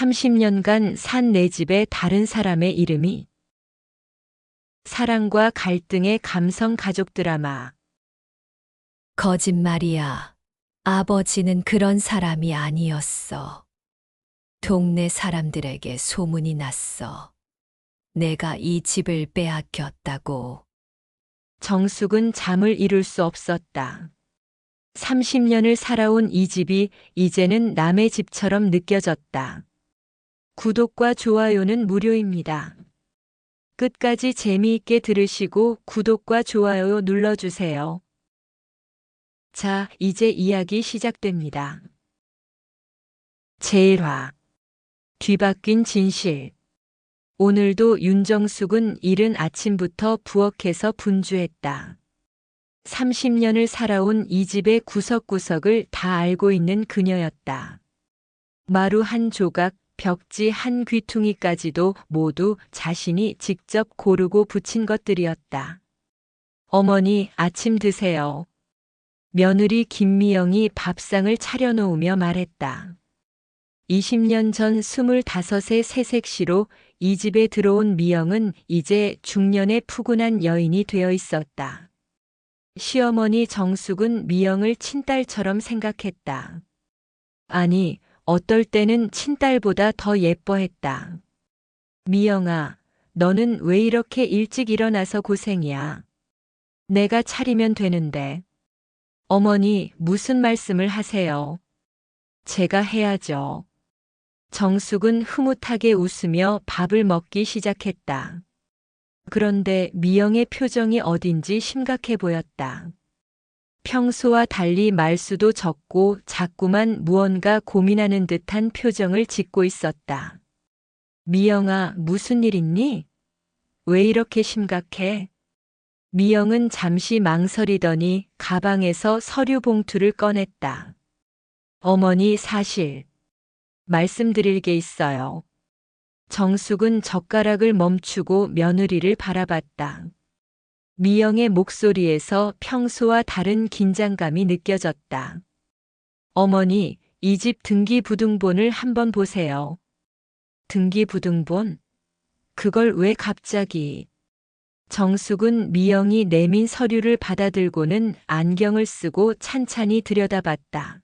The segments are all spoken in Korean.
30년간 산 내 집에 다른 사람의 이름이. 사랑과 갈등의 감성 가족 드라마. 거짓말이야. 아버지는 그런 사람이 아니었어. 동네 사람들에게 소문이 났어. 내가 이 집을 빼앗겼다고. 정숙은 잠을 이룰 수 없었다. 30년을 살아온 이 집이 이제는 남의 집처럼 느껴졌다. 구독과 좋아요는 무료입니다. 끝까지 재미있게 들으시고 구독과 좋아요 눌러주세요. 자, 이제 이야기 시작됩니다. 제1화. 뒤바뀐 진실. 오늘도 윤정숙은 이른 아침부터 부엌에서 분주했다. 30년을 살아온 이 집의 구석구석을 다 알고 있는 그녀였다. 마루 한 조각, 벽지 한 귀퉁이까지도 모두 자신이 직접 고르고 붙인 것들이었다. 어머니, 아침 드세요. 며느리 김미영이 밥상을 차려놓으며 말했다. 20년 전 25의 새색시로 이 집에 들어온 미영은 이제 중년의 푸근한 여인이 되어 있었다. 시어머니 정숙은 미영을 친딸처럼 생각했다. 아니, 어떨 때는 친딸보다 더 예뻐했다. 미영아, 너는 왜 이렇게 일찍 일어나서 고생이야? 내가 차리면 되는데. 어머니, 무슨 말씀을 하세요? 제가 해야죠. 정숙은 흐뭇하게 웃으며 밥을 먹기 시작했다. 그런데 미영의 표정이 어딘지 심각해 보였다. 평소와 달리 말수도 적고 자꾸만 무언가 고민하는 듯한 표정을 짓고 있었다. 미영아, 무슨 일 있니? 왜 이렇게 심각해? 미영은 잠시 망설이더니 가방에서 서류 봉투를 꺼냈다. 어머니, 사실 말씀드릴 게 있어요. 정숙은 젓가락을 멈추고 며느리를 바라봤다. 미영의 목소리에서 평소와 다른 긴장감이 느껴졌다. 어머니, 이 집 등기부등본을 한번 보세요. 등기부등본? 그걸 왜 갑자기? 정숙은 미영이 내민 서류를 받아들고는 안경을 쓰고 찬찬히 들여다봤다.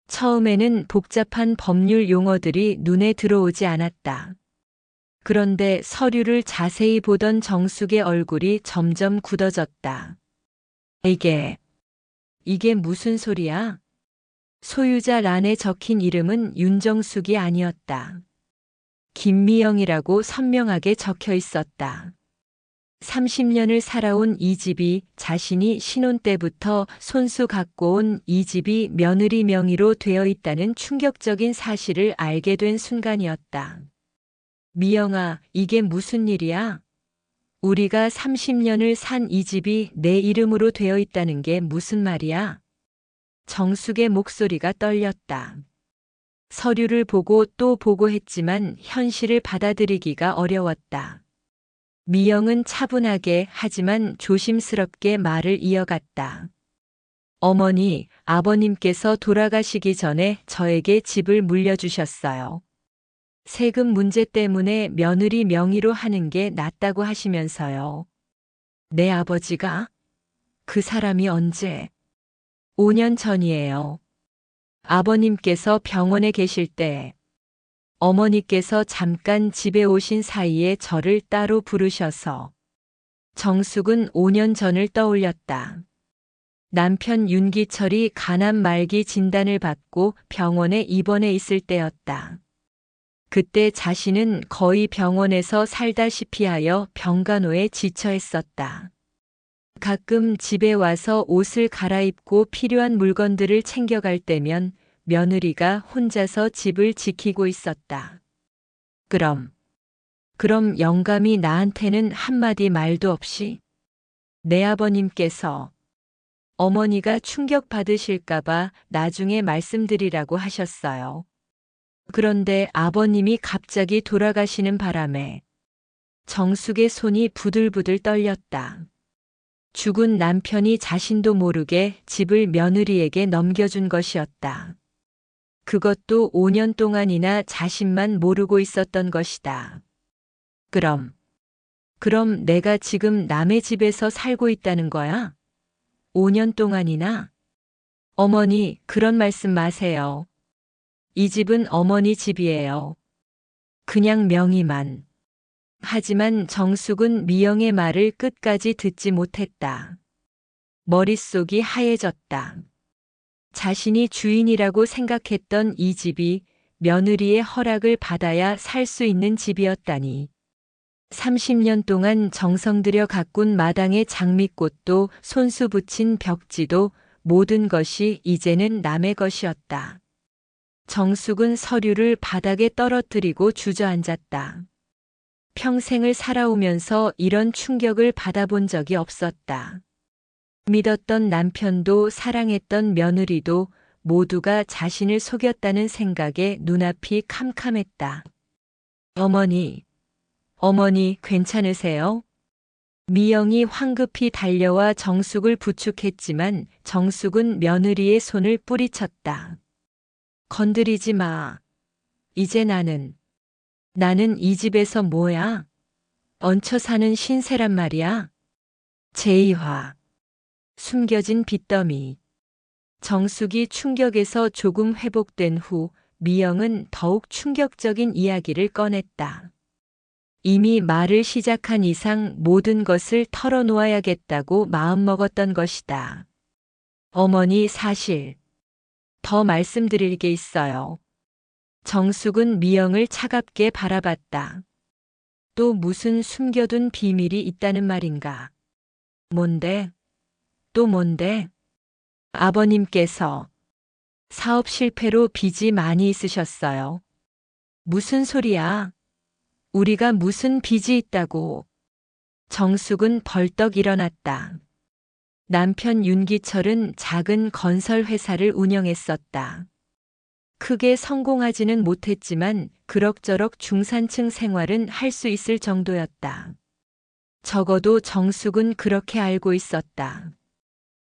처음에는 복잡한 법률 용어들이 눈에 들어오지 않았다. 그런데 서류를 자세히 보던 정숙의 얼굴이 점점 굳어졌다. 이게 무슨 소리야? 소유자 란에 적힌 이름은 윤정숙이 아니었다. 김미영이라고 선명하게 적혀 있었다. 30년을 살아온 이 집이, 자신이 신혼 때부터 손수 갖고 온 이 집이 며느리 명의로 되어 있다는 충격적인 사실을 알게 된 순간이었다. 미영아, 이게 무슨 일이야? 우리가 30년을 산 이 집이 내 이름으로 되어 있다는 게 무슨 말이야? 정숙의 목소리가 떨렸다. 서류를 보고 또 보고 했지만 현실을 받아들이기가 어려웠다. 미영은 차분하게 하지만 조심스럽게 말을 이어갔다. 어머니, 아버님께서 돌아가시기 전에 저에게 집을 물려주셨어요. 세금 문제 때문에 며느리 명의로 하는 게 낫다고 하시면서요. 내 아버지가? 그 사람이 언제? 5년 전이에요. 아버님께서 병원에 계실 때 어머니께서 잠깐 집에 오신 사이에 저를 따로 부르셔서. 정숙은 5년 전을 떠올렸다. 남편 윤기철이 간암 말기 진단을 받고 병원에 입원해 있을 때였다. 그때 자신은 거의 병원에서 살다시피 하여 병간호에 지쳐했었다. 가끔 집에 와서 옷을 갈아입고 필요한 물건들을 챙겨갈 때면 며느리가 혼자서 집을 지키고 있었다. 그럼 영감이 나한테는 한마디 말도 없이? 내 아버님께서 어머니가 충격받으실까봐 나중에 말씀드리라고 하셨어요. 그런데 아버님이 갑자기 돌아가시는 바람에 정숙의 손이 부들부들 떨렸다. 죽은 남편이 자신도 모르게 집을 며느리에게 넘겨준 것이었다. 그것도 5년 동안이나 자신만 모르고 있었던 것이다. 그럼 내가 지금 남의 집에서 살고 있다는 거야? 5년 동안이나? 어머니, 그런 말씀 마세요. 이 집은 어머니 집이에요. 그냥 명의만. 하지만 정숙은 미영의 말을 끝까지 듣지 못했다. 머릿속이 하얘졌다. 자신이 주인이라고 생각했던 이 집이 며느리의 허락을 받아야 살 수 있는 집이었다니. 30년 동안 정성 들여 가꾼 마당의 장미꽃도 손수 붙인 벽지도 모든 것이 이제는 남의 것이었다. 정숙은 서류를 바닥에 떨어뜨리고 주저앉았다. 평생을 살아오면서 이런 충격을 받아본 적이 없었다. 믿었던 남편도 사랑했던 며느리도 모두가 자신을 속였다는 생각에 눈앞이 캄캄했다. 어머니 괜찮으세요? 미영이 황급히 달려와 정숙을 부축했지만 정숙은 며느리의 손을 뿌리쳤다. 건드리지 마. 이제 나는 이 집에서 뭐야? 얹혀 사는 신세란 말이야? 제2화. 숨겨진 빚더미. 정숙이 충격에서 조금 회복된 후 미영은 더욱 충격적인 이야기를 꺼냈다. 이미 말을 시작한 이상 모든 것을 털어놓아야겠다고 마음먹었던 것이다. 어머니, 사실 더 말씀드릴 게 있어요. 정숙은 미영을 차갑게 바라봤다. 또 무슨 숨겨둔 비밀이 있다는 말인가? 뭔데? 또 뭔데? 아버님께서 사업 실패로 빚이 많이 있으셨어요. 무슨 소리야? 우리가 무슨 빚이 있다고? 정숙은 벌떡 일어났다. 남편 윤기철은 작은 건설 회사를 운영했었다. 크게 성공하지는 못했지만 그럭저럭 중산층 생활은 할 수 있을 정도였다. 적어도 정숙은 그렇게 알고 있었다.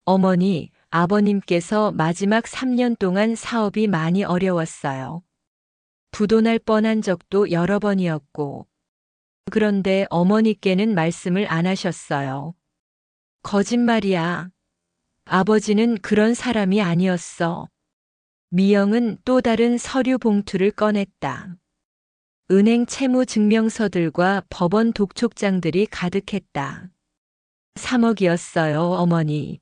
어머니, 아버님께서 마지막 3년 동안 사업이 많이 어려웠어요. 부도날 뻔한 적도 여러 번이었고. 그런데 어머니께는 말씀을 안 하셨어요. 거짓말이야. 아버지는 그런 사람이 아니었어. 미영은 또 다른 서류 봉투를 꺼냈다. 은행 채무 증명서들과 법원 독촉장들이 가득했다. 3억이었어요, 어머니.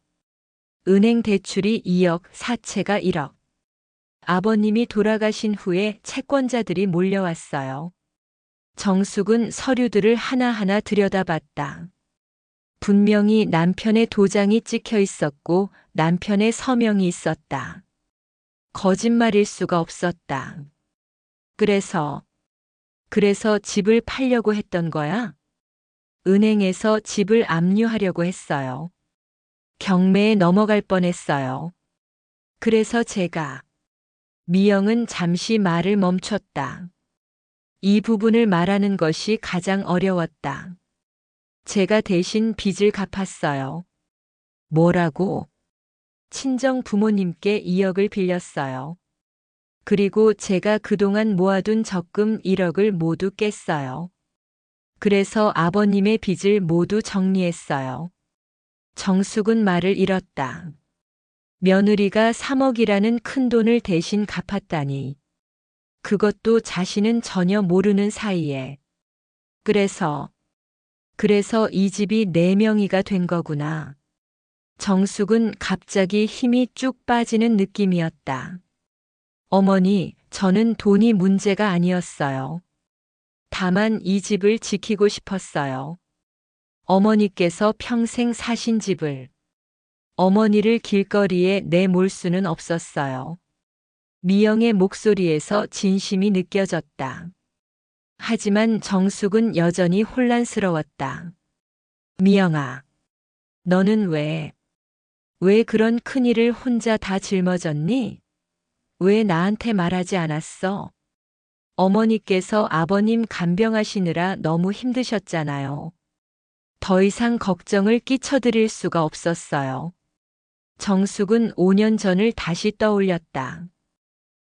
은행 대출이 2억, 사채가 1억. 아버님이 돌아가신 후에 채권자들이 몰려왔어요. 정숙은 서류들을 하나하나 들여다봤다. 분명히 남편의 도장이 찍혀 있었고 남편의 서명이 있었다. 거짓말일 수가 없었다. 그래서 집을 팔려고 했던 거야? 은행에서 집을 압류하려고 했어요. 경매에 넘어갈 뻔했어요. 그래서 제가. 미영은 잠시 말을 멈췄다. 이 부분을 말하는 것이 가장 어려웠다. 제가 대신 빚을 갚았어요. 뭐라고? 친정 부모님께 2억을 빌렸어요. 그리고 제가 그동안 모아둔 적금 1억을 모두 깼어요. 그래서 아버님의 빚을 모두 정리했어요. 정숙은 말을 잃었다. 며느리가 3억이라는 큰 돈을 대신 갚았다니. 그것도 자신은 전혀 모르는 사이에. 그래서 이 집이 4명이가 된 거구나. 정숙은 갑자기 힘이 쭉 빠지는 느낌이었다. 어머니, 저는 돈이 문제가 아니었어요. 다만 이 집을 지키고 싶었어요. 어머니께서 평생 사신 집을. 어머니를 길거리에 내몰 수는 없었어요. 미영의 목소리에서 진심이 느껴졌다. 하지만 정숙은 여전히 혼란스러웠다. 미영아, 너는 왜 그런 큰일을 혼자 다 짊어졌니? 왜 나한테 말하지 않았어? 어머니께서 아버님 간병하시느라 너무 힘드셨잖아요. 더 이상 걱정을 끼쳐드릴 수가 없었어요. 정숙은 5년 전을 다시 떠올렸다.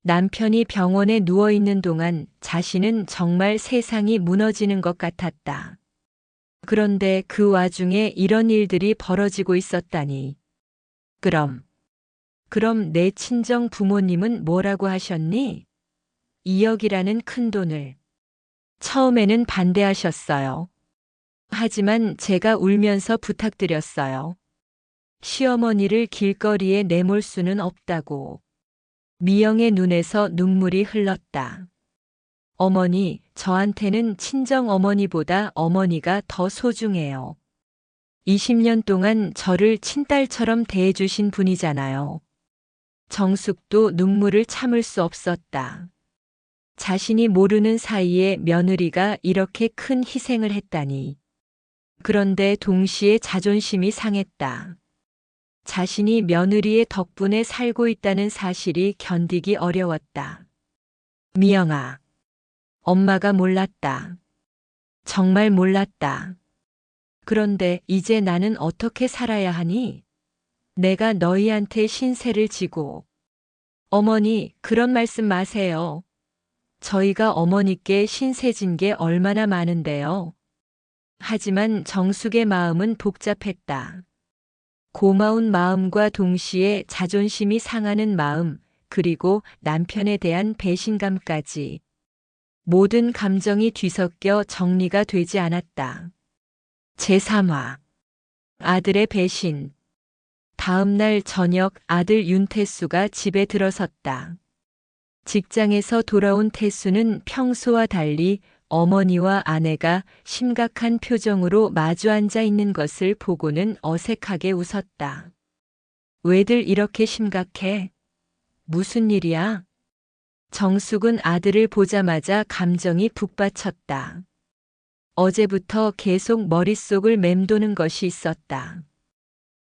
남편이 병원에 누워 있는 동안 자신은 정말 세상이 무너지는 것 같았다. 그런데 그 와중에 이런 일들이 벌어지고 있었다니. 그럼 내 친정 부모님은 뭐라고 하셨니? 2억이라는 큰 돈을. 처음에는 반대하셨어요. 하지만 제가 울면서 부탁드렸어요. 시어머니를 길거리에 내몰 수는 없다고. 미영의 눈에서 눈물이 흘렀다. 어머니, 저한테는 친정 어머니보다 어머니가 더 소중해요. 20년 동안 저를 친딸처럼 대해주신 분이잖아요. 정숙도 눈물을 참을 수 없었다. 자신이 모르는 사이에 며느리가 이렇게 큰 희생을 했다니. 그런데 동시에 자존심이 상했다. 자신이 며느리의 덕분에 살고 있다는 사실이 견디기 어려웠다. 미영아, 엄마가 몰랐다. 정말 몰랐다. 그런데 이제 나는 어떻게 살아야 하니? 내가 너희한테 신세를 지고. 어머니, 그런 말씀 마세요. 저희가 어머니께 신세 진 게 얼마나 많은데요. 하지만 정숙의 마음은 복잡했다. 고마운 마음과 동시에 자존심이 상하는 마음, 그리고 남편에 대한 배신감까지. 모든 감정이 뒤섞여 정리가 되지 않았다. 제3화. 아들의 배신. 다음 날 저녁 아들 윤태수가 집에 들어섰다. 직장에서 돌아온 태수는 평소와 달리 어머니와 아내가 심각한 표정으로 마주 앉아 있는 것을 보고는 어색하게 웃었다. 왜들 이렇게 심각해? 무슨 일이야? 정숙은 아들을 보자마자 감정이 북받쳤다. 어제부터 계속 머릿속을 맴도는 것이 있었다.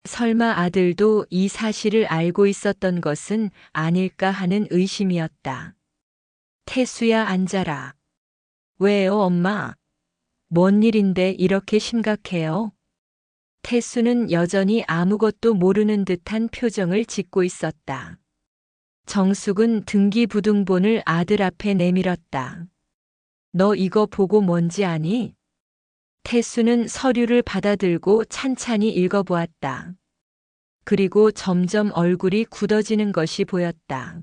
설마 아들도 이 사실을 알고 있었던 것은 아닐까 하는 의심이었다. 태수야, 앉아라. 왜요, 엄마? 뭔 일인데 이렇게 심각해요? 태수는 여전히 아무것도 모르는 듯한 표정을 짓고 있었다. 정숙은 등기부등본을 아들 앞에 내밀었다. 너 이거 보고 뭔지 아니? 태수는 서류를 받아들고 찬찬히 읽어보았다. 그리고 점점 얼굴이 굳어지는 것이 보였다.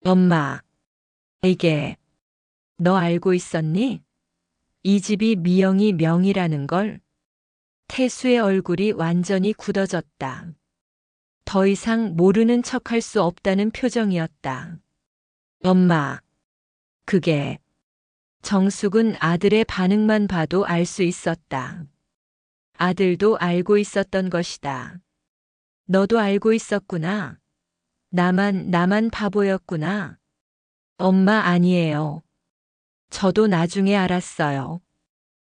엄마, 이게 너 알고 있었니? 이 집이 미영이 명의라는 걸? 태수의 얼굴이 완전히 굳어졌다. 더 이상 모르는 척할 수 없다는 표정이었다. 엄마, 그게... 정숙은 아들의 반응만 봐도 알 수 있었다. 아들도 알고 있었던 것이다. 너도 알고 있었구나. 나만 바보였구나. 엄마, 아니에요. 저도 나중에 알았어요.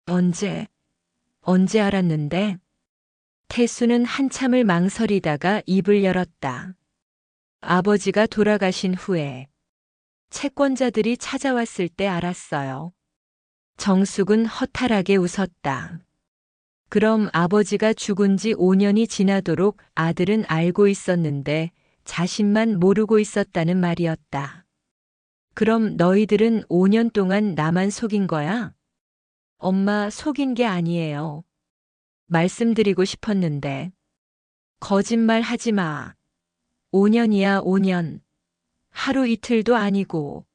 언제 알았는데? 태수는 한참을 망설이다가 입을 열었다. 아버지가 돌아가신 후에 채권자들이 찾아왔을 때 알았어요. 정숙은 허탈하게 웃었다. 그럼 아버지가 죽은 지 5년이 지나도록 아들은 알고 있었는데 자신만 모르고 있었다는 말이었다. 그럼 너희들은 5년 동안 나만 속인 거야? 엄마, 속인 게 아니에요. 말씀드리고 싶었는데. 거짓말 하지 마. 5년이야, 5년. 하루 이틀도 아니고.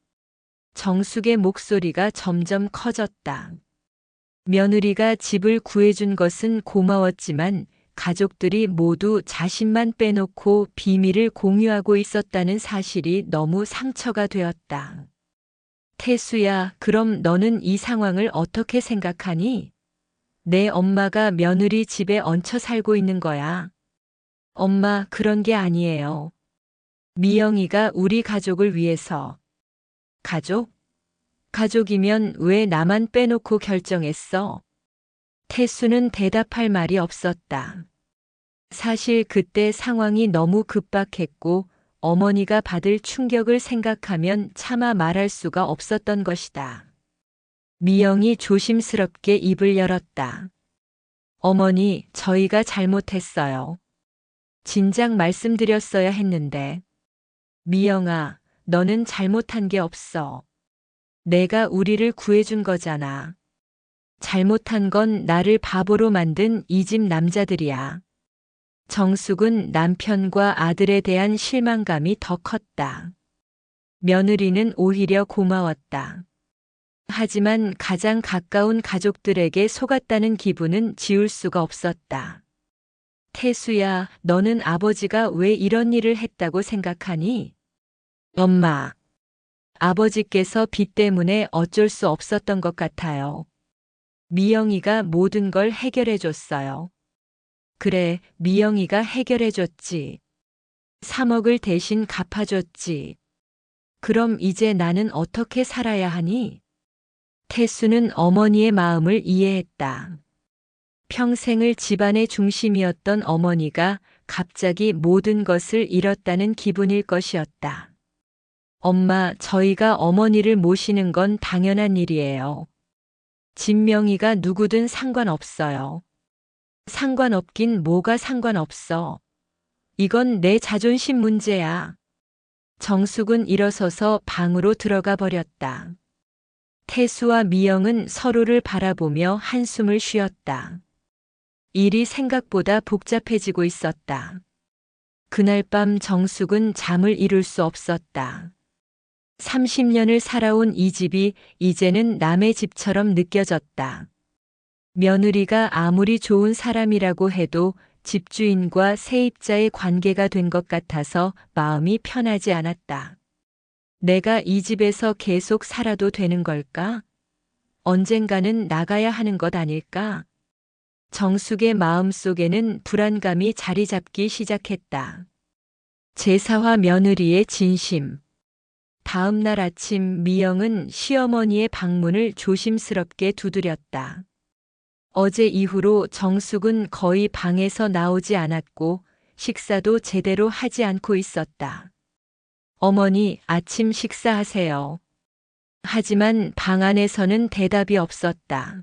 정숙의 목소리가 점점 커졌다. 며느리가 집을 구해준 것은 고마웠지만 가족들이 모두 자신만 빼놓고 비밀을 공유하고 있었다는 사실이 너무 상처가 되었다. 태수야, 그럼 너는 이 상황을 어떻게 생각하니? 내 엄마가 며느리 집에 얹혀 살고 있는 거야. 엄마, 그런 게 아니에요. 미영이가 우리 가족을 위해서. 가족? 가족이면 왜 나만 빼놓고 결정했어? 태수는 대답할 말이 없었다. 사실 그때 상황이 너무 급박했고 어머니가 받을 충격을 생각하면 차마 말할 수가 없었던 것이다. 미영이 조심스럽게 입을 열었다. 어머니, 저희가 잘못했어요. 진작 말씀드렸어야 했는데. 미영아, 너는 잘못한 게 없어. 내가 우리를 구해준 거잖아. 잘못한 건 나를 바보로 만든 이 집 남자들이야. 정숙은 남편과 아들에 대한 실망감이 더 컸다. 며느리는 오히려 고마웠다. 하지만 가장 가까운 가족들에게 속았다는 기분은 지울 수가 없었다. 태수야, 너는 아버지가 왜 이런 일을 했다고 생각하니? 엄마, 아버지께서 빚 때문에 어쩔 수 없었던 것 같아요. 미영이가 모든 걸 해결해 줬어요. 그래, 미영이가 해결해 줬지. 3억을 대신 갚아줬지. 그럼 이제 나는 어떻게 살아야 하니? 태수는 어머니의 마음을 이해했다. 평생을 집안의 중심이었던 어머니가 갑자기 모든 것을 잃었다는 기분일 것이었다. 엄마, 저희가 어머니를 모시는 건 당연한 일이에요. 진명이가 누구든 상관없어요. 상관없긴 뭐가 상관없어. 이건 내 자존심 문제야. 정숙은 일어서서 방으로 들어가 버렸다. 태수와 미영은 서로를 바라보며 한숨을 쉬었다. 일이 생각보다 복잡해지고 있었다. 그날 밤 정숙은 잠을 이룰 수 없었다. 30년을 살아온 이 집이 이제는 남의 집처럼 느껴졌다. 며느리가 아무리 좋은 사람이라고 해도 집주인과 세입자의 관계가 된 것 같아서 마음이 편하지 않았다. 내가 이 집에서 계속 살아도 되는 걸까? 언젠가는 나가야 하는 것 아닐까? 정숙의 마음속에는 불안감이 자리 잡기 시작했다. 제사와 며느리의 진심. 다음 날 아침 미영은 시어머니의 방문을 조심스럽게 두드렸다. 어제 이후로 정숙은 거의 방에서 나오지 않았고 식사도 제대로 하지 않고 있었다. 어머니, 아침 식사하세요. 하지만 방 안에서는 대답이 없었다.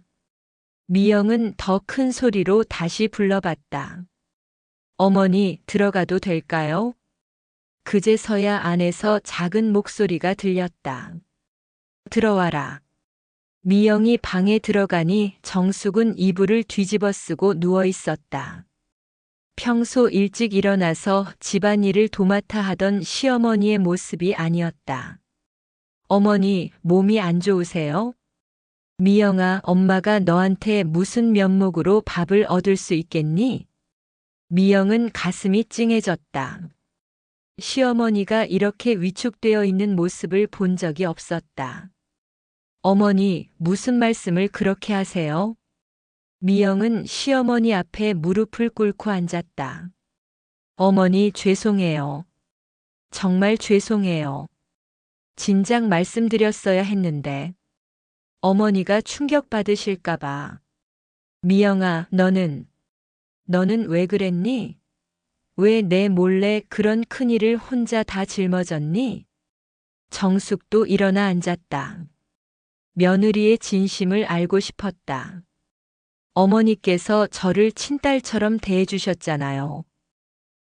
미영은 더 큰 소리로 다시 불러봤다. 어머니, 들어가도 될까요? 그제서야 안에서 작은 목소리가 들렸다. 들어와라. 미영이 방에 들어가니 정숙은 이불을 뒤집어 쓰고 누워 있었다. 평소 일찍 일어나서 집안일을 도맡아 하던 시어머니의 모습이 아니었다. 어머니, 몸이 안 좋으세요? 미영아, 엄마가 너한테 무슨 면목으로 밥을 얻을 수 있겠니? 미영은 가슴이 찡해졌다. 시어머니가 이렇게 위축되어 있는 모습을 본 적이 없었다. 어머니, 무슨 말씀을 그렇게 하세요? 미영은 시어머니 앞에 무릎을 꿇고 앉았다. 어머니, 죄송해요. 정말 죄송해요. 진작 말씀드렸어야 했는데. 어머니가 충격받으실까봐. 미영아, 너는 왜 그랬니? 왜 내 몰래 그런 큰일을 혼자 다 짊어졌니? 정숙도 일어나 앉았다. 며느리의 진심을 알고 싶었다. 어머니께서 저를 친딸처럼 대해주셨잖아요.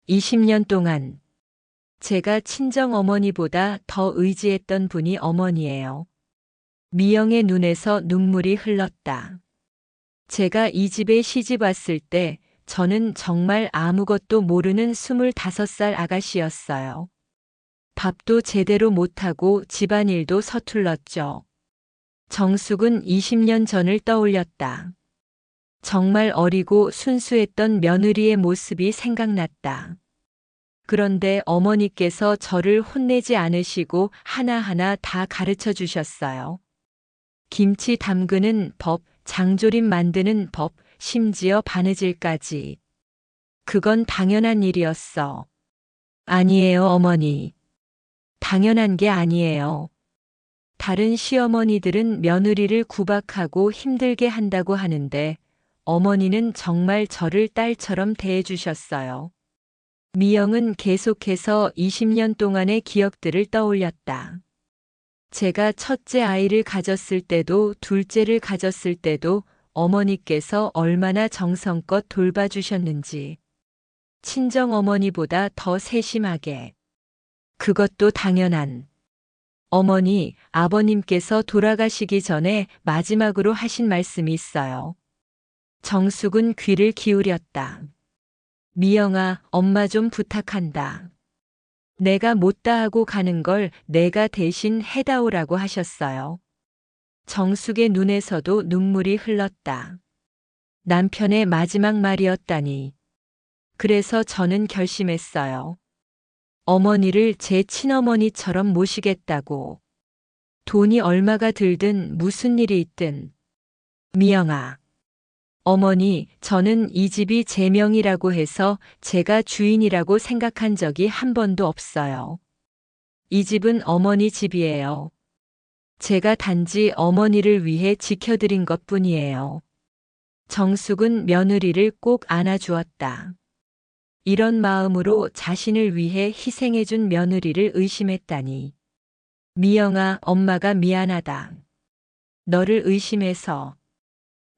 20년 동안 제가 친정 어머니보다 더 의지했던 분이 어머니예요. 미영의 눈에서 눈물이 흘렀다. 제가 이 집에 시집 왔을 때 저는 정말 아무것도 모르는 25살 아가씨였어요. 밥도 제대로 못하고 집안일도 서툴렀죠. 정숙은 20년 전을 떠올렸다. 정말 어리고 순수했던 며느리의 모습이 생각났다. 그런데 어머니께서 저를 혼내지 않으시고 하나하나 다 가르쳐 주셨어요. 김치 담그는 법, 장조림 만드는 법, 심지어 바느질까지. 그건 당연한 일이었어. 아니에요, 어머니. 당연한 게 아니에요. 다른 시어머니들은 며느리를 구박하고 힘들게 한다고 하는데 어머니는 정말 저를 딸처럼 대해주셨어요. 미영은 계속해서 20년 동안의 기억들을 떠올렸다. 제가 첫째 아이를 가졌을 때도 둘째를 가졌을 때도 어머니께서 얼마나 정성껏 돌봐주셨는지. 친정 어머니보다 더 세심하게. 그것도 당연한 어머니, 아버님께서 돌아가시기 전에 마지막으로 하신 말씀이 있어요. 정숙은 귀를 기울였다. 미영아, 엄마 좀 부탁한다. 내가 못다 하고 가는 걸 내가 대신 해다오라고 하셨어요. 정숙의 눈에서도 눈물이 흘렀다. 남편의 마지막 말이었다니. 그래서 저는 결심했어요. 어머니를 제 친어머니처럼 모시겠다고. 돈이 얼마가 들든 무슨 일이 있든. 미영아. 어머니, 저는 이 집이 제 명이라고 해서 제가 주인이라고 생각한 적이 한 번도 없어요. 이 집은 어머니 집이에요. 제가 단지 어머니를 위해 지켜드린 것 뿐이에요. 정숙은 며느리를 꼭 안아주었다. 이런 마음으로 자신을 위해 희생해준 며느리를 의심했다니. 미영아, 엄마가 미안하다. 너를 의심해서.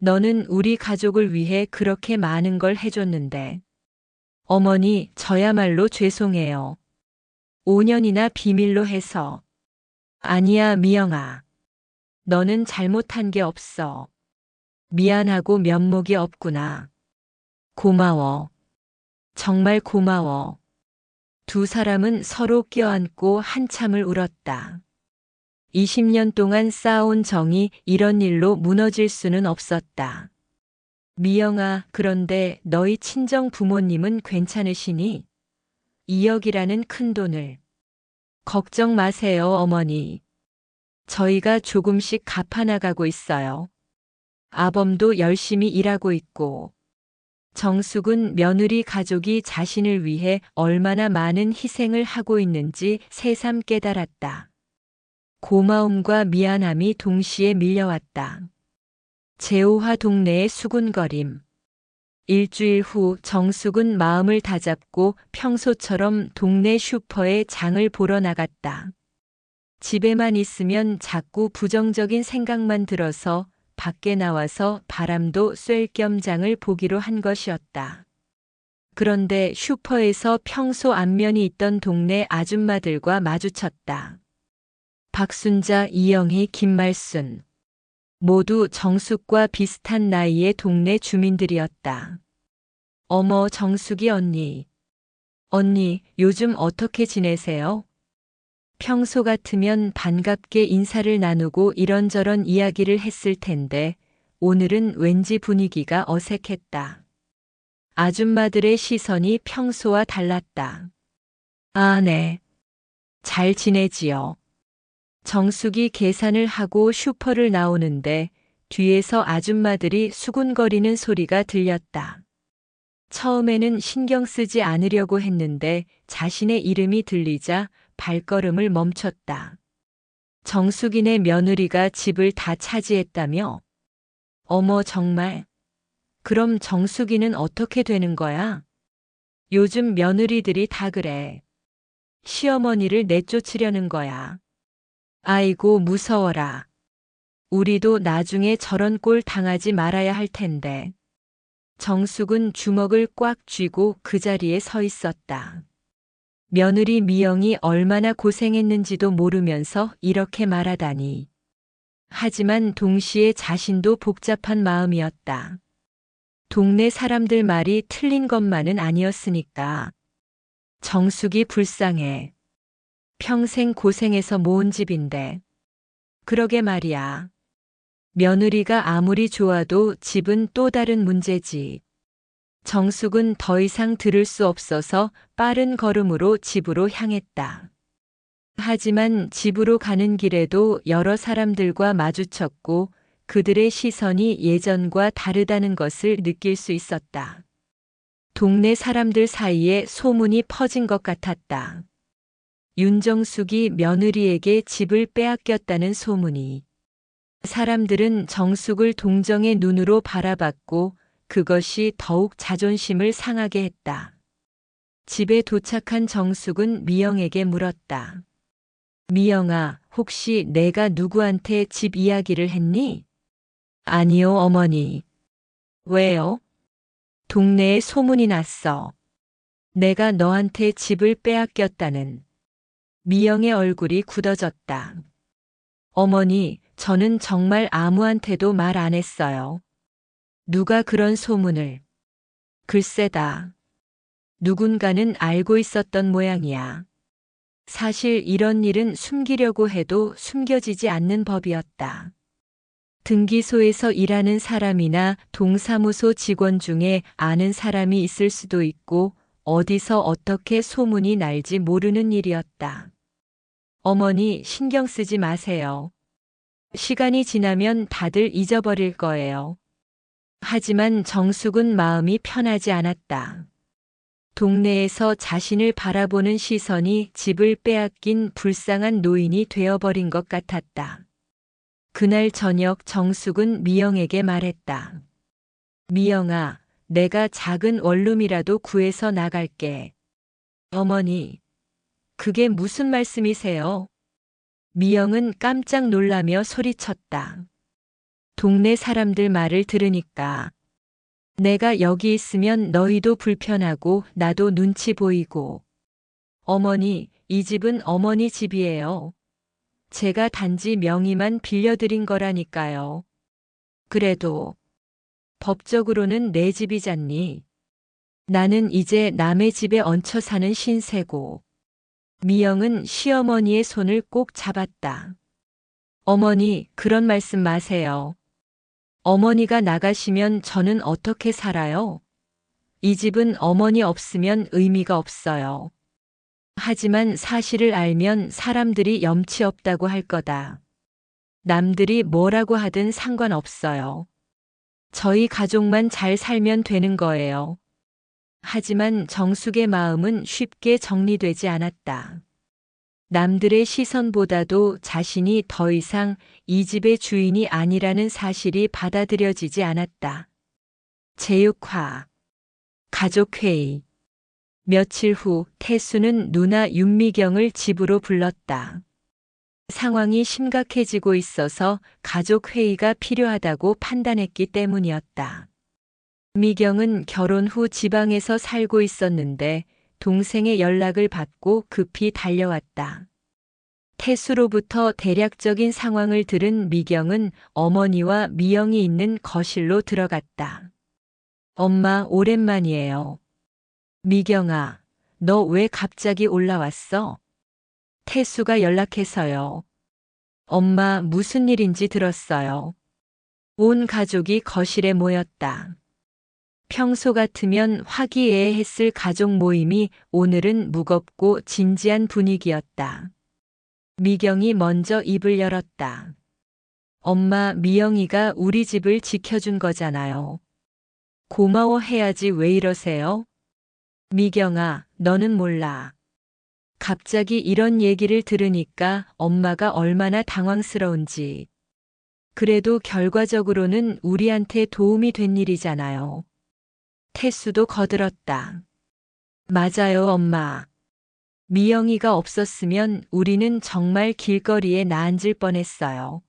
너는 우리 가족을 위해 그렇게 많은 걸 해줬는데. 어머니, 저야말로 죄송해요. 5년이나 비밀로 해서. 아니야, 미영아. 너는 잘못한 게 없어. 미안하고 면목이 없구나. 고마워. 정말 고마워. 두 사람은 서로 껴안고 한참을 울었다. 20년 동안 쌓아온 정이 이런 일로 무너질 수는 없었다. 미영아, 그런데 너희 친정 부모님은 괜찮으시니? 2억이라는 큰 돈을. 걱정 마세요, 어머니. 저희가 조금씩 갚아나가고 있어요. 아범도 열심히 일하고 있고. 정숙은 며느리 가족이 자신을 위해 얼마나 많은 희생을 하고 있는지 새삼 깨달았다. 고마움과 미안함이 동시에 밀려왔다. 제오화 동네의 수군거림. 일주일 후 정숙은 마음을 다잡고 평소처럼 동네 슈퍼에 장을 보러 나갔다. 집에만 있으면 자꾸 부정적인 생각만 들어서 밖에 나와서 바람도 쐴 겸 장을 보기로 한 것이었다. 그런데 슈퍼에서 평소 안면이 있던 동네 아줌마들과 마주쳤다. 박순자, 이영희, 김말순. 모두 정숙과 비슷한 나이의 동네 주민들이었다. 어머, 정숙이 언니. 언니, 요즘 어떻게 지내세요? 평소 같으면 반갑게 인사를 나누고 이런저런 이야기를 했을 텐데 오늘은 왠지 분위기가 어색했다. 아줌마들의 시선이 평소와 달랐다. 아, 네. 잘 지내지요. 정숙이 계산을 하고 슈퍼를 나오는데 뒤에서 아줌마들이 수군거리는 소리가 들렸다. 처음에는 신경 쓰지 않으려고 했는데 자신의 이름이 들리자 발걸음을 멈췄다. 정숙이네 며느리가 집을 다 차지했다며? 어머, 정말. 그럼 정숙이는 어떻게 되는 거야? 요즘 며느리들이 다 그래. 시어머니를 내쫓으려는 거야. 아이고, 무서워라. 우리도 나중에 저런 꼴 당하지 말아야 할 텐데. 정숙은 주먹을 꽉 쥐고 그 자리에 서 있었다. 며느리 미영이 얼마나 고생했는지도 모르면서 이렇게 말하다니. 하지만 동시에 자신도 복잡한 마음이었다. 동네 사람들 말이 틀린 것만은 아니었으니까. 정숙이 불쌍해. 평생 고생해서 모은 집인데. 그러게 말이야. 며느리가 아무리 좋아도 집은 또 다른 문제지. 정숙은 더 이상 들을 수 없어서 빠른 걸음으로 집으로 향했다. 하지만 집으로 가는 길에도 여러 사람들과 마주쳤고 그들의 시선이 예전과 다르다는 것을 느낄 수 있었다. 동네 사람들 사이에 소문이 퍼진 것 같았다. 윤정숙이 며느리에게 집을 빼앗겼다는 소문이. 사람들은 정숙을 동정의 눈으로 바라봤고 그것이 더욱 자존심을 상하게 했다. 집에 도착한 정숙은 미영에게 물었다. 미영아, 혹시 내가 누구한테 집 이야기를 했니? 아니요, 어머니. 왜요? 동네에 소문이 났어. 내가 너한테 집을 빼앗겼다는. 미영의 얼굴이 굳어졌다. 어머니, 저는 정말 아무한테도 말 안 했어요. 누가 그런 소문을. 글쎄다. 누군가는 알고 있었던 모양이야. 사실 이런 일은 숨기려고 해도 숨겨지지 않는 법이었다. 등기소에서 일하는 사람이나 동사무소 직원 중에 아는 사람이 있을 수도 있고 어디서 어떻게 소문이 날지 모르는 일이었다. 어머니, 신경 쓰지 마세요. 시간이 지나면 다들 잊어버릴 거예요. 하지만 정숙은 마음이 편하지 않았다. 동네에서 자신을 바라보는 시선이 집을 빼앗긴 불쌍한 노인이 되어버린 것 같았다. 그날 저녁 정숙은 미영에게 말했다. 미영아, 내가 작은 원룸이라도 구해서 나갈게. 어머니, 그게 무슨 말씀이세요? 미영은 깜짝 놀라며 소리쳤다. 동네 사람들 말을 들으니까 내가 여기 있으면 너희도 불편하고 나도 눈치 보이고. 어머니, 이 집은 어머니 집이에요. 제가 단지 명의만 빌려드린 거라니까요. 그래도 법적으로는 내 집이잖니. 나는 이제 남의 집에 얹혀 사는 신세고. 미영은 시어머니의 손을 꼭 잡았다. 어머니, 그런 말씀 마세요. 어머니가 나가시면 저는 어떻게 살아요? 이 집은 어머니 없으면 의미가 없어요. 하지만 사실을 알면 사람들이 염치 없다고 할 거다. 남들이 뭐라고 하든 상관없어요. 저희 가족만 잘 살면 되는 거예요. 하지만 정숙의 마음은 쉽게 정리되지 않았다. 남들의 시선보다도 자신이 더 이상 이 집의 주인이 아니라는 사실이 받아들여지지 않았다. 제6화 가족회의. 며칠 후 태수는 누나 윤미경을 집으로 불렀다. 상황이 심각해지고 있어서 가족회의가 필요하다고 판단했기 때문이었다. 미경은 결혼 후 지방에서 살고 있었는데 동생의 연락을 받고 급히 달려왔다. 태수로부터 대략적인 상황을 들은 미경은 어머니와 미영이 있는 거실로 들어갔다. 엄마, 오랜만이에요. 미경아, 너 왜 갑자기 올라왔어? 태수가 연락해서요. 엄마, 무슨 일인지 들었어요. 온 가족이 거실에 모였다. 평소 같으면 화기애애했을 가족 모임이 오늘은 무겁고 진지한 분위기였다. 미경이 먼저 입을 열었다. 엄마, 미영이가 우리 집을 지켜준 거잖아요. 고마워해야지 왜 이러세요? 미경아, 너는 몰라. 갑자기 이런 얘기를 들으니까 엄마가 얼마나 당황스러운지. 그래도 결과적으로는 우리한테 도움이 된 일이잖아요. 태수도 거들었다. 맞아요, 엄마. 미영이가 없었으면 우리는 정말 길거리에 나앉을 뻔했어요.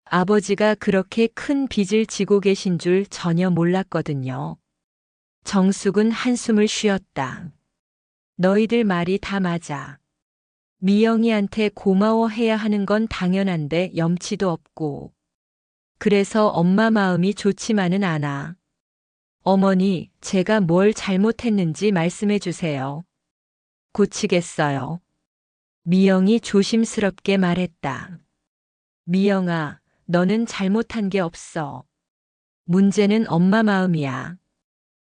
아버지가 그렇게 큰 빚을 지고 계신 줄 전혀 몰랐거든요. 정숙은 한숨을 쉬었다. 너희들 말이 다 맞아. 미영이한테 고마워해야 하는 건 당연한데 염치도 없고. 그래서 엄마 마음이 좋지만은 않아. 어머니, 제가 뭘 잘못했는지 말씀해 주세요. 고치겠어요. 미영이 조심스럽게 말했다. 미영아, 너는 잘못한 게 없어. 문제는 엄마 마음이야.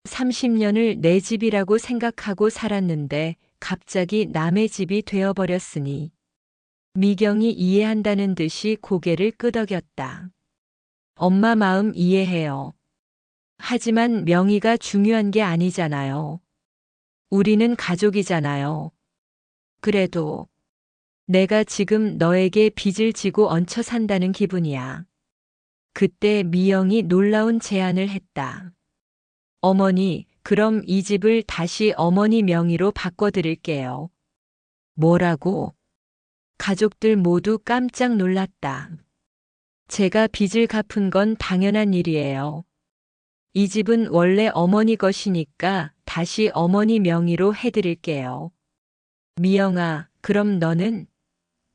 30년을 내 집이라고 생각하고 살았는데 갑자기 남의 집이 되어버렸으니. 미경이 이해한다는 듯이 고개를 끄덕였다. 엄마 마음 이해해요. 하지만 명의가 중요한 게 아니잖아요. 우리는 가족이잖아요. 그래도 내가 지금 너에게 빚을 지고 얹혀 산다는 기분이야. 그때 미영이 놀라운 제안을 했다. 어머니, 그럼 이 집을 다시 어머니 명의로 바꿔드릴게요. 뭐라고? 가족들 모두 깜짝 놀랐다. 제가 빚을 갚은 건 당연한 일이에요. 이 집은 원래 어머니 것이니까 다시 어머니 명의로 해드릴게요. 미영아, 그럼 너는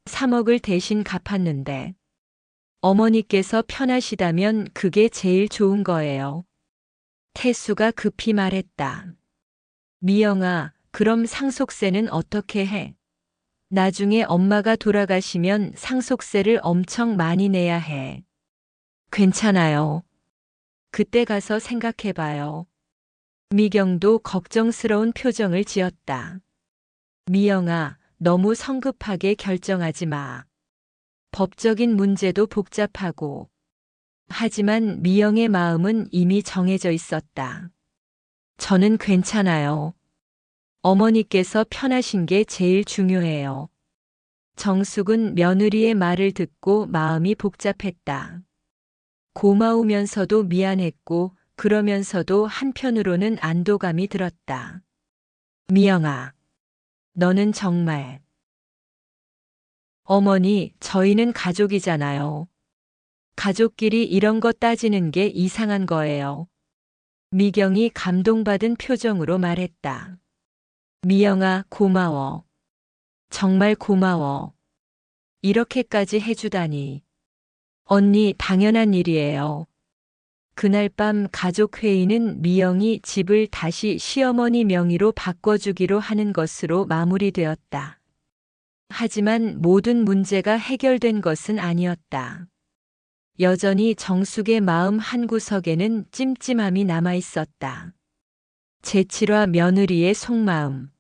3억을 대신 갚았는데 어머니께서 편하시다면 그게 제일 좋은 거예요. 태수가 급히 말했다. 미영아, 그럼 상속세는 어떻게 해? 나중에 엄마가 돌아가시면 상속세를 엄청 많이 내야 해. 괜찮아요. 그때 가서 생각해봐요. 미경도 걱정스러운 표정을 지었다. 미영아, 너무 성급하게 결정하지 마. 법적인 문제도 복잡하고. 하지만 미영의 마음은 이미 정해져 있었다. 저는 괜찮아요. 어머니께서 편하신 게 제일 중요해요. 정숙은 며느리의 말을 듣고 마음이 복잡했다. 고마우면서도 미안했고 그러면서도 한편으로는 안도감이 들었다. 미영아, 너는 정말. 어머니, 저희는 가족이잖아요. 가족끼리 이런 거 따지는 게 이상한 거예요. 미경이 감동받은 표정으로 말했다. 미영아, 고마워. 정말 고마워. 이렇게까지 해주다니. 언니, 당연한 일이에요. 그날 밤 가족회의는 미영이 집을 다시 시어머니 명의로 바꿔주기로 하는 것으로 마무리되었다. 하지만 모든 문제가 해결된 것은 아니었다. 여전히 정숙의 마음 한구석에는 찜찜함이 남아 있었다. 제칠화 며느리의 속마음.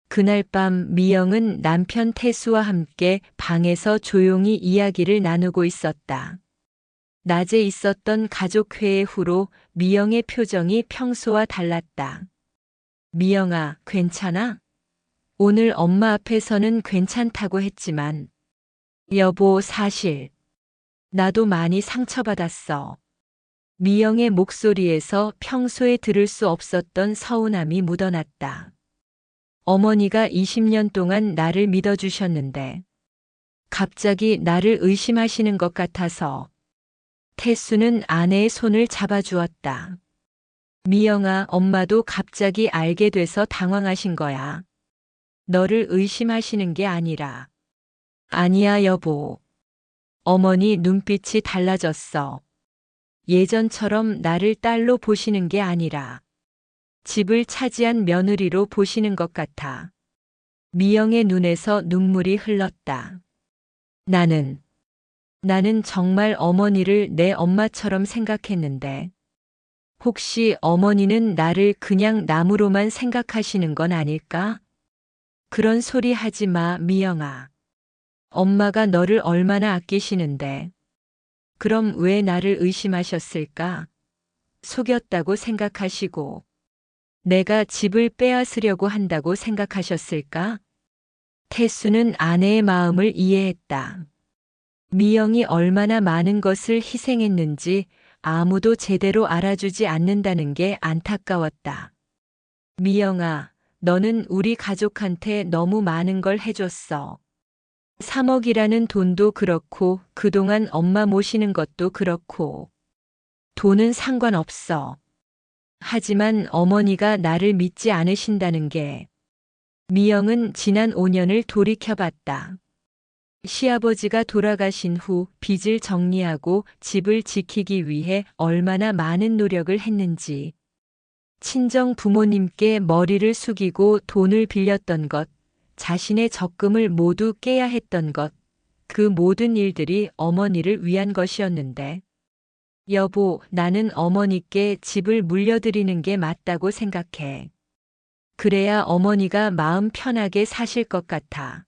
그날 밤 미영은 남편 태수와 함께 방에서 조용히 이야기를 나누고 있었다. 낮에 있었던 가족회의 후로 미영의 표정이 평소와 달랐다. 미영아, 괜찮아? 오늘 엄마 앞에서는 괜찮다고 했지만, 여보, 사실, 나도 많이 상처받았어. 미영의 목소리에서 평소에 들을 수 없었던 서운함이 묻어났다. 어머니가 20년 동안 나를 믿어주셨는데, 갑자기 나를 의심하시는 것 같아서, 태수는 아내의 손을 잡아주었다. 미영아, 엄마도 갑자기 알게 돼서 당황하신 거야. 너를 의심하시는 게 아니라. 아니야, 여보. 어머니 눈빛이 달라졌어. 예전처럼 나를 딸로 보시는 게 아니라 집을 차지한 며느리로 보시는 것 같아. 미영의 눈에서 눈물이 흘렀다. 나는 정말 어머니를 내 엄마처럼 생각했는데 혹시 어머니는 나를 그냥 남으로만 생각하시는 건 아닐까? 그런 소리 하지 마, 미영아. 엄마가 너를 얼마나 아끼시는데. 그럼 왜 나를 의심하셨을까? 속였다고 생각하시고, 내가 집을 빼앗으려고 한다고 생각하셨을까? 태수는 아내의 마음을 이해했다. 미영이 얼마나 많은 것을 희생했는지 아무도 제대로 알아주지 않는다는 게 안타까웠다. 미영아, 너는 우리 가족한테 너무 많은 걸 해줬어. 3억이라는 돈도 그렇고 그동안 엄마 모시는 것도 그렇고 돈은 상관없어. 하지만 어머니가 나를 믿지 않으신다는 게. 미영은 지난 5년을 돌이켜봤다. 시아버지가 돌아가신 후 빚을 정리하고 집을 지키기 위해 얼마나 많은 노력을 했는지. 친정 부모님께 머리를 숙이고 돈을 빌렸던 것, 자신의 적금을 모두 깨야 했던 것, 그 모든 일들이 어머니를 위한 것이었는데, 여보, 나는 어머니께 집을 물려드리는 게 맞다고 생각해. 그래야 어머니가 마음 편하게 사실 것 같아.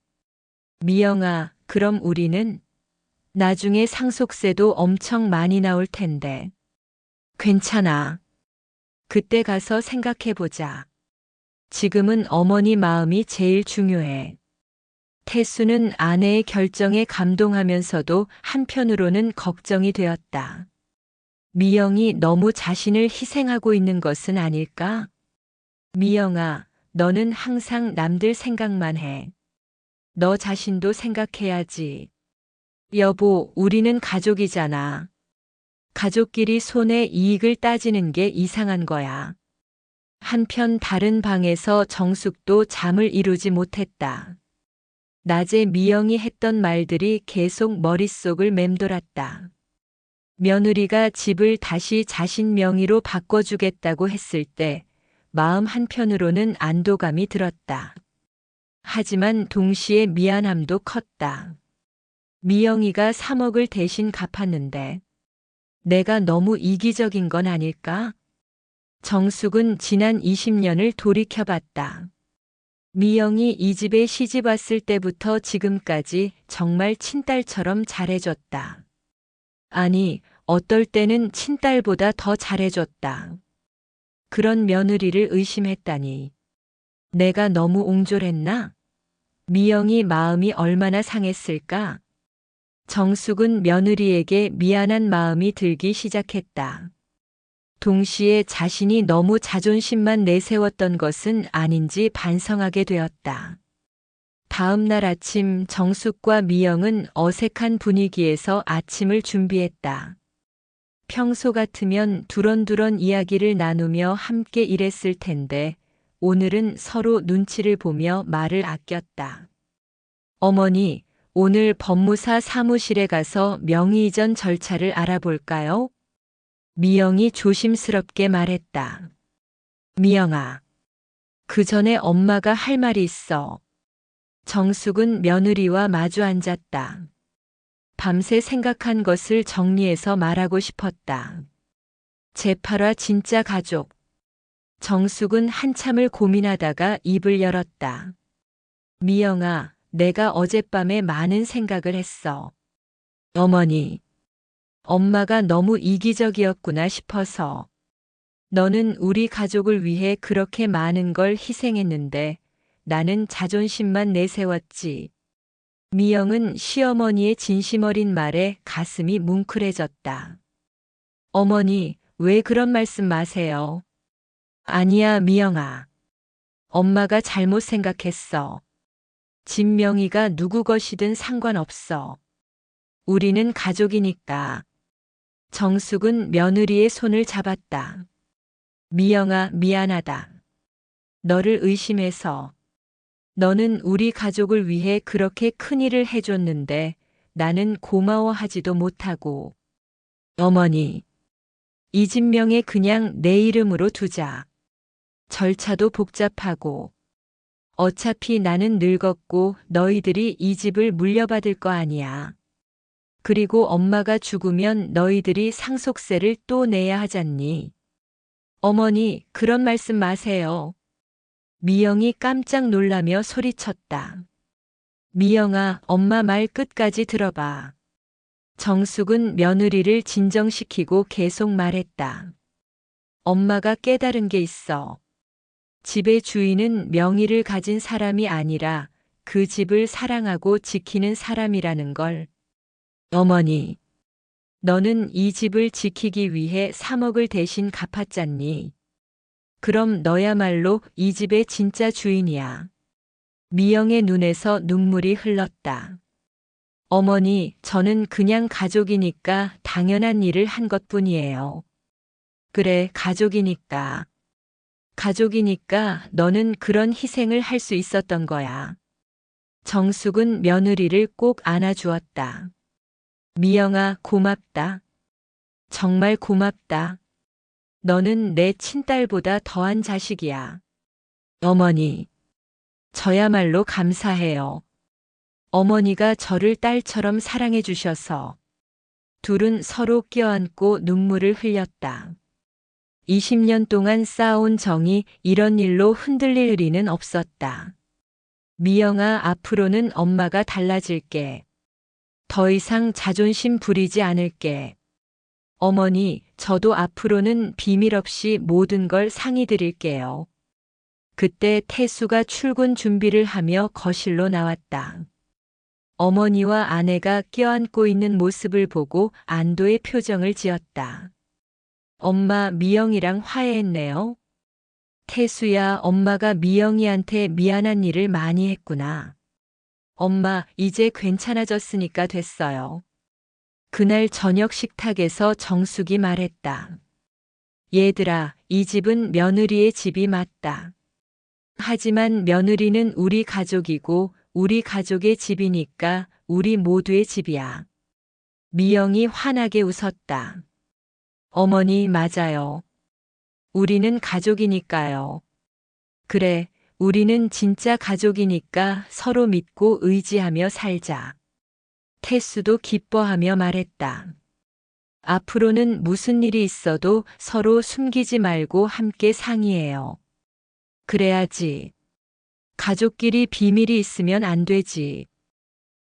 미영아, 그럼 우리는 나중에 상속세도 엄청 많이 나올 텐데. 괜찮아. 그때 가서 생각해보자. 지금은 어머니 마음이 제일 중요해. 태수는 아내의 결정에 감동하면서도 한편으로는 걱정이 되었다. 미영이 너무 자신을 희생하고 있는 것은 아닐까? 미영아, 너는 항상 남들 생각만 해. 너 자신도 생각해야지. 여보, 우리는 가족이잖아. 가족끼리 손해 이익을 따지는 게 이상한 거야. 한편 다른 방에서 정숙도 잠을 이루지 못했다. 낮에 미영이 했던 말들이 계속 머릿속을 맴돌았다. 며느리가 집을 다시 자신 명의로 바꿔주겠다고 했을 때 마음 한편으로는 안도감이 들었다. 하지만 동시에 미안함도 컸다. 미영이가 3억을 대신 갚았는데 내가 너무 이기적인 건 아닐까? 정숙은 지난 20년을 돌이켜봤다. 미영이 이 집에 시집 왔을 때부터 지금까지 정말 친딸처럼 잘해줬다. 아니, 어떨 때는 친딸보다 더 잘해줬다. 그런 며느리를 의심했다니. 내가 너무 옹졸했나? 미영이 마음이 얼마나 상했을까? 정숙은 며느리에게 미안한 마음이 들기 시작했다. 동시에 자신이 너무 자존심만 내세웠던 것은 아닌지 반성하게 되었다. 다음 날 아침 정숙과 미영은 어색한 분위기에서 아침을 준비했다. 평소 같으면 두런두런 이야기를 나누며 함께 일했을 텐데 오늘은 서로 눈치를 보며 말을 아꼈다. 어머니, 오늘 법무사 사무실에 가서 명의 이전 절차를 알아볼까요? 미영이 조심스럽게 말했다. 미영아, 그 전에 엄마가 할 말이 있어. 정숙은 며느리와 마주 앉았다. 밤새 생각한 것을 정리해서 말하고 싶었다. 제8화 진짜 가족. 정숙은 한참을 고민하다가 입을 열었다. 미영아, 내가 어젯밤에 많은 생각을 했어. 어머니, 엄마가 너무 이기적이었구나 싶어서. 너는 우리 가족을 위해 그렇게 많은 걸 희생했는데 나는 자존심만 내세웠지. 미영은 시어머니의 진심 어린 말에 가슴이 뭉클해졌다. 어머니, 왜 그런 말씀 마세요? 아니야, 미영아. 엄마가 잘못 생각했어. 진명이가 누구 것이든 상관없어. 우리는 가족이니까. 정숙은 며느리의 손을 잡았다. 미영아, 미안하다. 너를 의심해서. 너는 우리 가족을 위해 그렇게 큰일을 해줬는데 나는 고마워하지도 못하고. 어머니, 이 집명에 그냥 내 이름으로 두자. 절차도 복잡하고. 어차피 나는 늙었고 너희들이 이 집을 물려받을 거 아니야. 그리고 엄마가 죽으면 너희들이 상속세를 또 내야 하잖니. 어머니, 그런 말씀 마세요. 미영이 깜짝 놀라며 소리쳤다. 미영아, 엄마 말 끝까지 들어봐. 정숙은 며느리를 진정시키고 계속 말했다. 엄마가 깨달은 게 있어. 집의 주인은 명의를 가진 사람이 아니라 그 집을 사랑하고 지키는 사람이라는 걸. 어머니, 너는 이 집을 지키기 위해 3억을 대신 갚았잖니. 그럼 너야말로 이 집의 진짜 주인이야. 미영의 눈에서 눈물이 흘렀다. 어머니, 저는 그냥 가족이니까 당연한 일을 한 것뿐이에요. 그래, 가족이니까. 가족이니까 너는 그런 희생을 할 수 있었던 거야. 정숙은 며느리를 꼭 안아주었다. 미영아, 고맙다. 정말 고맙다. 너는 내 친딸보다 더한 자식이야. 어머니, 저야말로 감사해요. 어머니가 저를 딸처럼 사랑해 주셔서. 둘은 서로 껴안고 눈물을 흘렸다. 20년 동안 쌓아온 정이 이런 일로 흔들릴 리는 없었다. 미영아, 앞으로는 엄마가 달라질게. 더 이상 자존심 부리지 않을게. 어머니, 저도 앞으로는 비밀 없이 모든 걸 상의 드릴게요. 그때 태수가 출근 준비를 하며 거실로 나왔다. 어머니와 아내가 껴안고 있는 모습을 보고 안도의 표정을 지었다. 엄마, 미영이랑 화해했네요. 태수야, 엄마가 미영이한테 미안한 일을 많이 했구나. 엄마, 이제 괜찮아졌으니까 됐어요. 그날 저녁 식탁에서 정숙이 말했다. 얘들아, 이 집은 며느리의 집이 맞다. 하지만 며느리는 우리 가족이고 우리 가족의 집이니까 우리 모두의 집이야. 미영이 환하게 웃었다. 어머니, 맞아요. 우리는 가족이니까요. 그래, 우리는 진짜 가족이니까 서로 믿고 의지하며 살자. 태수도 기뻐하며 말했다. 앞으로는 무슨 일이 있어도 서로 숨기지 말고 함께 상의해요. 그래야지. 가족끼리 비밀이 있으면 안 되지.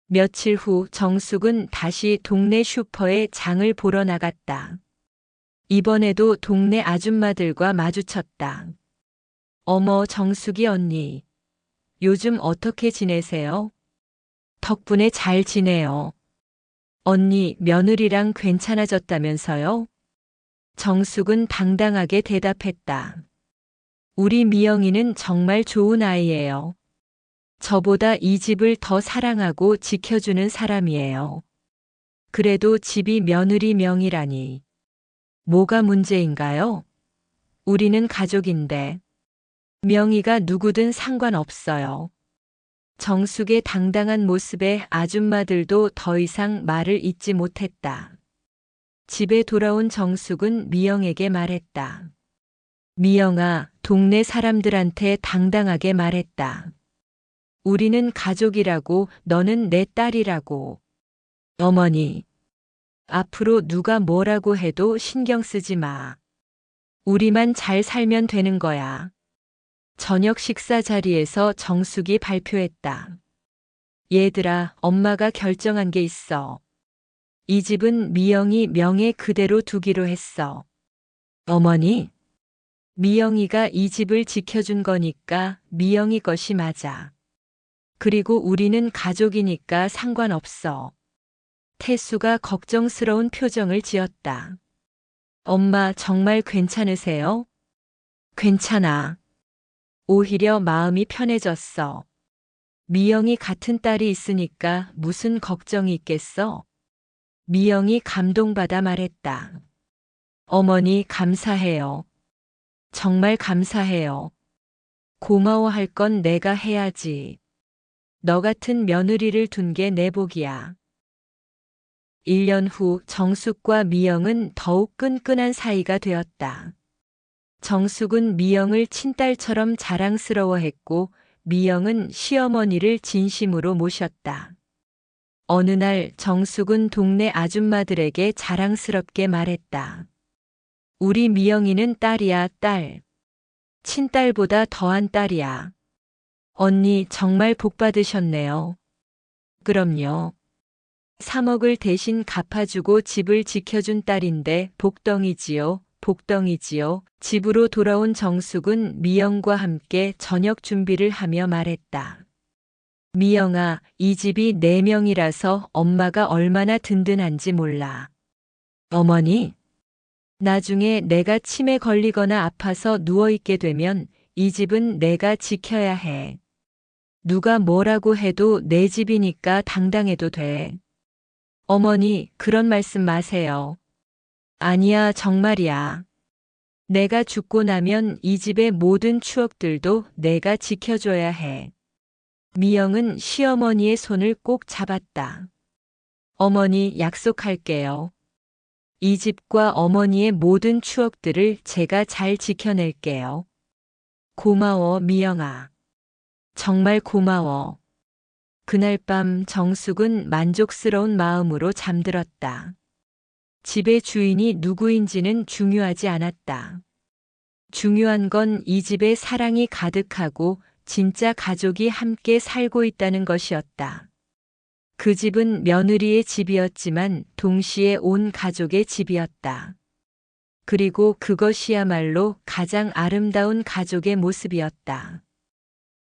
며칠 후 정숙은 다시 동네 슈퍼에 장을 보러 나갔다. 이번에도 동네 아줌마들과 마주쳤다. 어머, 정숙이 언니. 요즘 어떻게 지내세요? 덕분에 잘 지내요. 언니, 며느리랑 괜찮아졌다면서요? 정숙은 당당하게 대답했다. 우리 미영이는 정말 좋은 아이예요. 저보다 이 집을 더 사랑하고 지켜주는 사람이에요. 그래도 집이 며느리 명이라니. 뭐가 문제인가요? 우리는 가족인데. 명의가 누구든 상관없어요. 정숙의 당당한 모습에 아줌마들도 더 이상 말을 잇지 못했다. 집에 돌아온 정숙은 미영에게 말했다. 미영아, 동네 사람들한테 당당하게 말했다. 우리는 가족이라고, 너는 내 딸이라고. 어머니, 앞으로 누가 뭐라고 해도 신경 쓰지 마. 우리만 잘 살면 되는 거야. 저녁 식사 자리에서 정숙이 발표했다. 얘들아, 엄마가 결정한 게 있어. 이 집은 미영이 명예 그대로 두기로 했어. 어머니, 미영이가 이 집을 지켜준 거니까 미영이 것이 맞아. 그리고 우리는 가족이니까 상관없어. 태수가 걱정스러운 표정을 지었다. 엄마, 정말 괜찮으세요? 괜찮아. 오히려 마음이 편해졌어. 미영이 같은 딸이 있으니까 무슨 걱정이 있겠어? 미영이 감동받아 말했다. 어머니, 감사해요. 정말 감사해요. 고마워할 건 내가 해야지. 너 같은 며느리를 둔 게 내 복이야. 1년 후 정숙과 미영은 더욱 끈끈한 사이가 되었다. 정숙은 미영을 친딸처럼 자랑스러워했고 미영은 시어머니를 진심으로 모셨다. 어느 날 정숙은 동네 아줌마들에게 자랑스럽게 말했다. 우리 미영이는 딸이야, 딸. 친딸보다 더한 딸이야. 언니, 정말 복 받으셨네요. 그럼요. 3억을 대신 갚아주고 집을 지켜준 딸인데 복덩이지요. 복덩이지요. 집으로 돌아온 정숙은 미영과 함께 저녁 준비를 하며 말했다. 미영아, 이 집이 4명이라서 엄마가 얼마나 든든한지 몰라. 어머니, 나중에 내가 치매 걸리거나 아파서 누워있게 되면 이 집은 내가 지켜야 해. 누가 뭐라고 해도 내 집이니까 당당해도 돼. 어머니, 그런 말씀 마세요. 아니야, 정말이야. 내가 죽고 나면 이 집의 모든 추억들도 내가 지켜줘야 해. 미영은 시어머니의 손을 꼭 잡았다. 어머니, 약속할게요. 이 집과 어머니의 모든 추억들을 제가 잘 지켜낼게요. 고마워, 미영아. 정말 고마워. 그날 밤 정숙은 만족스러운 마음으로 잠들었다. 집의 주인이 누구인지는 중요하지 않았다. 중요한 건 이 집에 사랑이 가득하고 진짜 가족이 함께 살고 있다는 것이었다. 그 집은 며느리의 집이었지만 동시에 온 가족의 집이었다. 그리고 그것이야말로 가장 아름다운 가족의 모습이었다.